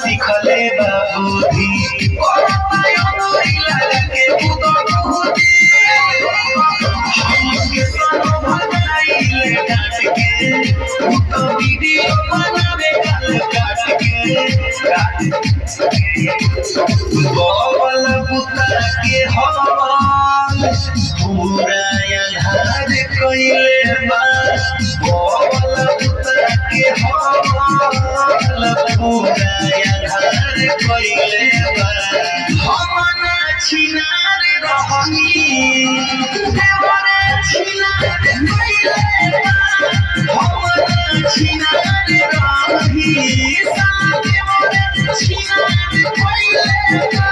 सिखले बाबूजी बबल बुता के हवाल पूरा अन्हार कइले बा बबल बुता के हवाल पूरा अन्हार कइले बा हम ना छिनार रहनी देवरे छिनार कइले बा हम ना छिनार रहनी सा देवरे छिनार कइले बा